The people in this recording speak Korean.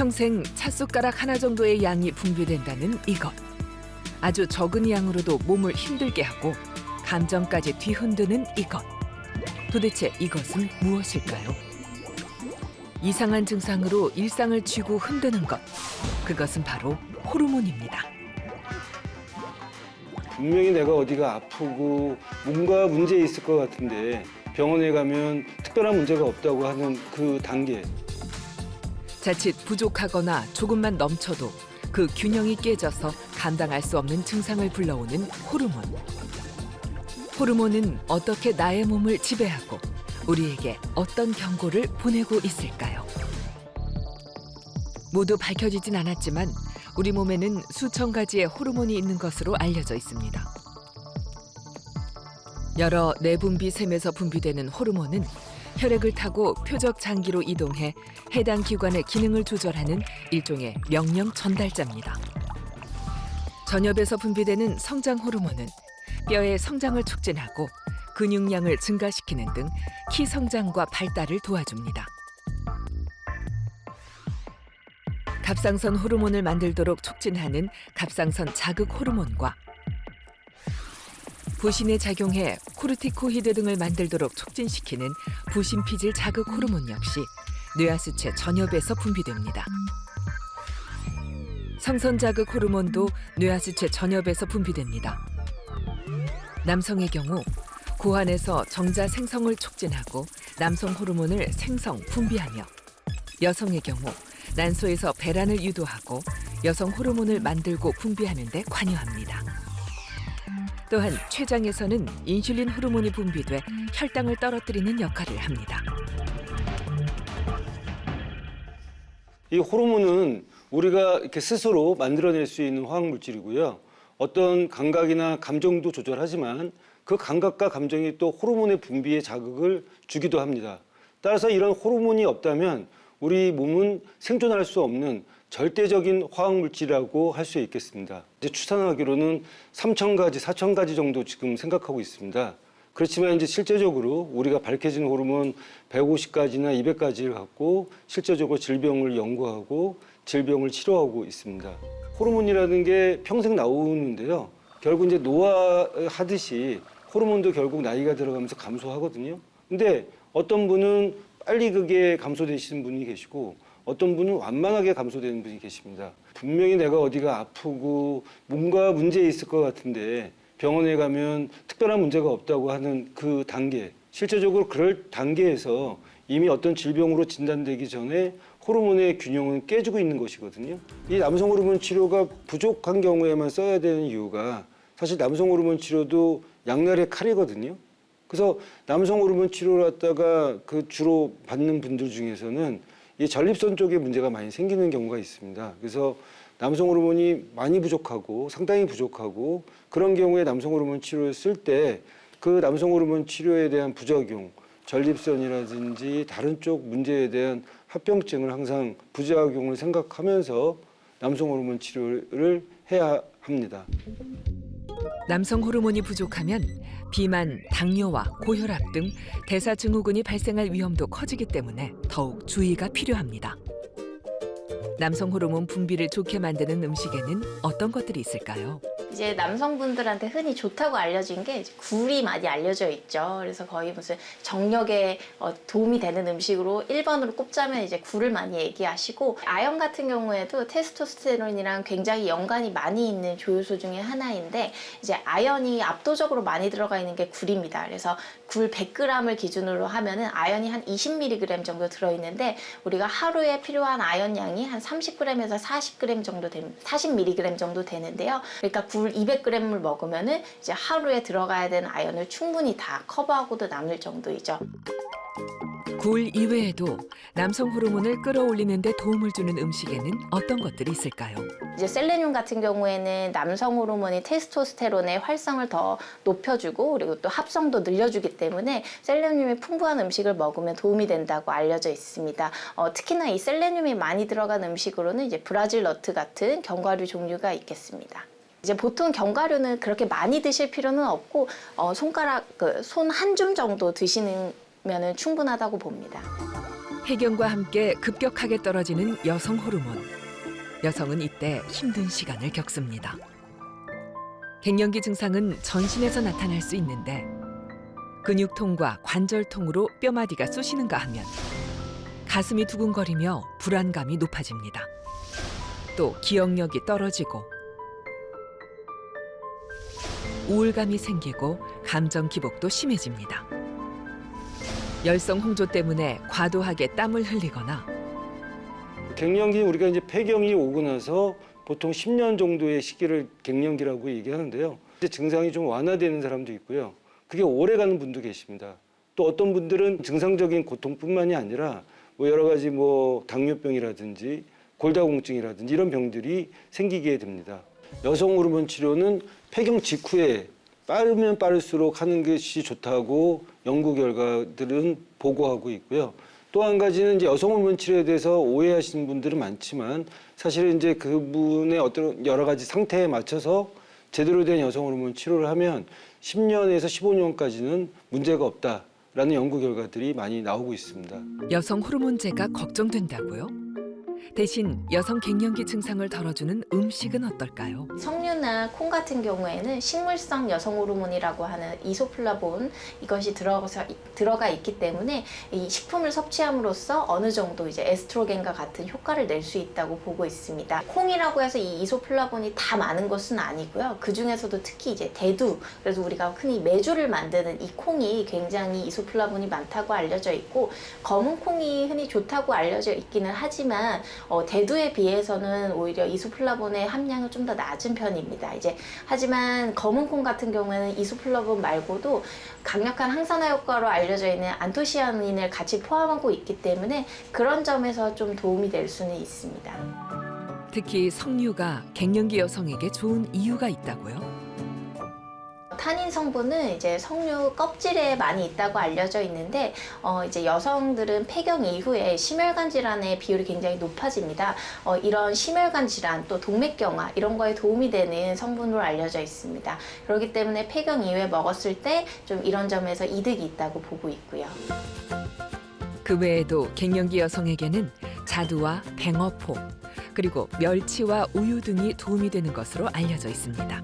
평생 찻숟가락 하나 정도의 양이 분비된다는 이것. 아주 적은 양으로도 몸을 힘들게 하고 감정까지 뒤흔드는 이것. 도대체 이것은 무엇일까요? 이상한 증상으로 일상을 쥐고 흔드는 것. 그것은 바로 호르몬입니다. 분명히 내가 어디가 아프고 뭔가 문제 있을 것 같은데 병원에 가면 특별한 문제가 없다고 하는 그 단계. 자칫 부족하거나 조금만 넘쳐도 그 균형이 깨져서 감당할 수 없는 증상을 불러오는 호르몬. 호르몬은 어떻게 나의 몸을 지배하고 우리에게 어떤 경고를 보내고 있을까요? 모두 밝혀지진 않았지만 우리 몸에는 수천 가지의 호르몬이 있는 것으로 알려져 있습니다. 여러 내분비샘에서 분비되는 호르몬은 혈액을 타고 표적 장기로 이동해 해당 기관의 기능을 조절하는 일종의 명령 전달자입니다. 전엽에서 분비되는 성장 호르몬은 뼈의 성장을 촉진하고 근육량을 증가시키는 등 키 성장과 발달을 도와줍니다. 갑상선 호르몬을 만들도록 촉진하는 갑상선 자극 호르몬과 부신에 작용해 코르티코이드 등을 만들도록 촉진시키는 부신피질 자극 호르몬 역시 뇌하수체 전엽에서 분비됩니다. 성선 자극 호르몬도 뇌하수체 전엽에서 분비됩니다. 남성의 경우 고환에서 정자 생성을 촉진하고 남성 호르몬을 생성, 분비하며 여성의 경우 난소에서 배란을 유도하고 여성 호르몬을 만들고 분비하는 데 관여합니다. 또한 췌장에서는 인슐린 호르몬이 분비돼 혈당을 떨어뜨리는 역할을 합니다. 이 호르몬은 우리가 이렇게 스스로 만들어낼 수 있는 화학 물질이고요. 어떤 감각이나 감정도 조절하지만 그 감각과 감정이 또 호르몬의 분비에 자극을 주기도 합니다. 따라서 이런 호르몬이 없다면 우리 몸은 생존할 수 없는 절대적인 화학물질이라고 할 수 있겠습니다. 이제 추산하기로는 3,000가지, 4,000가지 정도 지금 생각하고 있습니다. 그렇지만 이제 실제적으로 우리가 밝혀진 호르몬 150가지나 200가지를 갖고 실제적으로 질병을 연구하고 질병을 치료하고 있습니다. 호르몬이라는 게 평생 나오는데요. 결국 이제 노화하듯이 호르몬도 결국 나이가 들어가면서 감소하거든요. 근데 어떤 분은 빨리 그게 감소되시는 분이 계시고 어떤 분은 완만하게 감소되는 분이 계십니다. 분명히 내가 어디가 아프고 뭔가 문제 있을 것 같은데 병원에 가면 특별한 문제가 없다고 하는 그 단계. 실제적으로 그럴 단계에서 이미 어떤 질병으로 진단되기 전에 호르몬의 균형은 깨지고 있는 것이거든요. 이 남성 호르몬 치료가 부족한 경우에만 써야 되는 이유가 사실 남성 호르몬 치료도 양날의 칼이거든요. 그래서 남성 호르몬 치료를 갖다가 그 주로 받는 분들 중에서는 이 전립선 쪽에 문제가 많이 생기는 경우가 있습니다. 그래서 남성 호르몬이 많이 부족하고 상당히 부족하고 그런 경우에 남성 호르몬 치료를 쓸 때 그 남성 호르몬 치료에 대한 부작용, 전립선이라든지 다른 쪽 문제에 대한 합병증을 항상 부작용을 생각하면서 남성 호르몬 치료를 해야 합니다. 남성 호르몬이 부족하면 비만, 당뇨와 고혈압 등 대사증후군이 발생할 위험도 커지기 때문에 더욱 주의가 필요합니다. 남성 호르몬 분비를 좋게 만드는 음식에는 어떤 것들이 있을까요? 이제 남성분들한테 흔히 좋다고 알려진 게 굴이 많이 알려져 있죠. 그래서 거의 무슨 정력에 도움이 되는 음식으로 1번으로 꼽자면 이제 굴을 많이 얘기하시고, 아연 같은 경우에도 테스토스테론이랑 굉장히 연관이 많이 있는 조효소 중에 하나인데 이제 아연이 압도적으로 많이 들어가 있는 게 굴입니다. 그래서 굴 100g을 기준으로 하면은 아연이 한 20mg 정도 들어있는데 우리가 하루에 필요한 아연 양이 한 30g에서 40g 정도 40mg 정도 되는데요. 그러니까 굴 200g을 먹으면은 이제 하루에 들어가야 되는 아연을 충분히 다 커버하고도 남을 정도이죠. 굴 이외에도 남성 호르몬을 끌어올리는 데 도움을 주는 음식에는 어떤 것들이 있을까요? 이제 셀레늄 같은 경우에는 남성 호르몬이 테스토스테론의 활성을 더 높여주고 그리고 또 합성도 늘려주기 때문에 셀레늄이 풍부한 음식을 먹으면 도움이 된다고 알려져 있습니다. 특히나 이 셀레늄이 많이 들어간 음식으로는 이제 브라질 너트 같은 견과류 종류가 있겠습니다. 이제 보통 견과류는 그렇게 많이 드실 필요는 없고 손 한 줌 정도 드시는 면은 충분하다고 봅니다. 폐경과 함께 급격하게 떨어지는 여성 호르몬. 여성은 이때 힘든 시간을 겪습니다. 갱년기 증상은 전신에서 나타날 수 있는데 근육통과 관절통으로 뼈마디가 쑤시는가 하면 가슴이 두근거리며 불안감이 높아집니다. 또 기억력이 떨어지고 우울감이 생기고 감정 기복도 심해집니다. 열성 홍조 때문에 과도하게 땀을 흘리거나 갱년기 우리가 이제 폐경이 오고 나서 보통 10년 정도의 시기를 갱년기라고 얘기하는데요. 이제 증상이 좀 완화되는 사람도 있고요. 그게 오래 가는 분도 계십니다. 또 어떤 분들은 증상적인 고통뿐만이 아니라 뭐 여러 가지 뭐 당뇨병이라든지 골다공증이라든지 이런 병들이 생기게 됩니다. 여성 호르몬 치료는 폐경 직후에 빠르면 빠를수록 하는 것이 좋다고 연구 결과들은 보고하고 있고요. 또 한 가지는 이제 여성 호르몬 치료에 대해서 오해하시는 분들은 많지만 사실은 이제 그분의 어떤 여러 가지 상태에 맞춰서 제대로 된 여성 호르몬 치료를 하면 10년에서 15년까지는 문제가 없다라는 연구 결과들이 많이 나오고 있습니다. 여성 호르몬제가 걱정된다고요? 대신 여성 갱년기 증상을 덜어주는 음식은 어떨까요? 석류나 콩 같은 경우에는 식물성 여성 호르몬이라고 하는 이소플라본 이것이 들어가 있기 때문에 이 식품을 섭취함으로써 어느 정도 이제 에스트로겐과 같은 효과를 낼 수 있다고 보고 있습니다. 콩이라고 해서 이 이소플라본이 다 많은 것은 아니고요. 그 중에서도 특히 이제 대두, 그래서 우리가 흔히 메주를 만드는 이 콩이 굉장히 이소플라본이 많다고 알려져 있고 검은 콩이 흔히 좋다고 알려져 있기는 하지만 대두에 비해서는 오히려 이소플라본의 함량은 좀 더 낮은 편입니다. 하지만 검은 콩 같은 경우에는 이소플라본 말고도 강력한 항산화 효과로 알려져 있는 안토시아닌을 같이 포함하고 있기 때문에 그런 점에서 좀 도움이 될 수는 있습니다. 특히 석류가 갱년기 여성에게 좋은 이유가 있다고요? 타닌 성분은 이제 석류 껍질에 많이 있다고 알려져 있는데 이제 여성들은 폐경 이후에 심혈관 질환의 비율이 굉장히 높아집니다. 이런 심혈관 질환 또 동맥경화 이런 거에 도움이 되는 성분으로 알려져 있습니다. 그렇기 때문에 폐경 이후에 먹었을 때 좀 이런 점에서 이득이 있다고 보고 있고요. 그 외에도 갱년기 여성에게는 자두와 뱅어포 그리고 멸치와 우유 등이 도움이 되는 것으로 알려져 있습니다.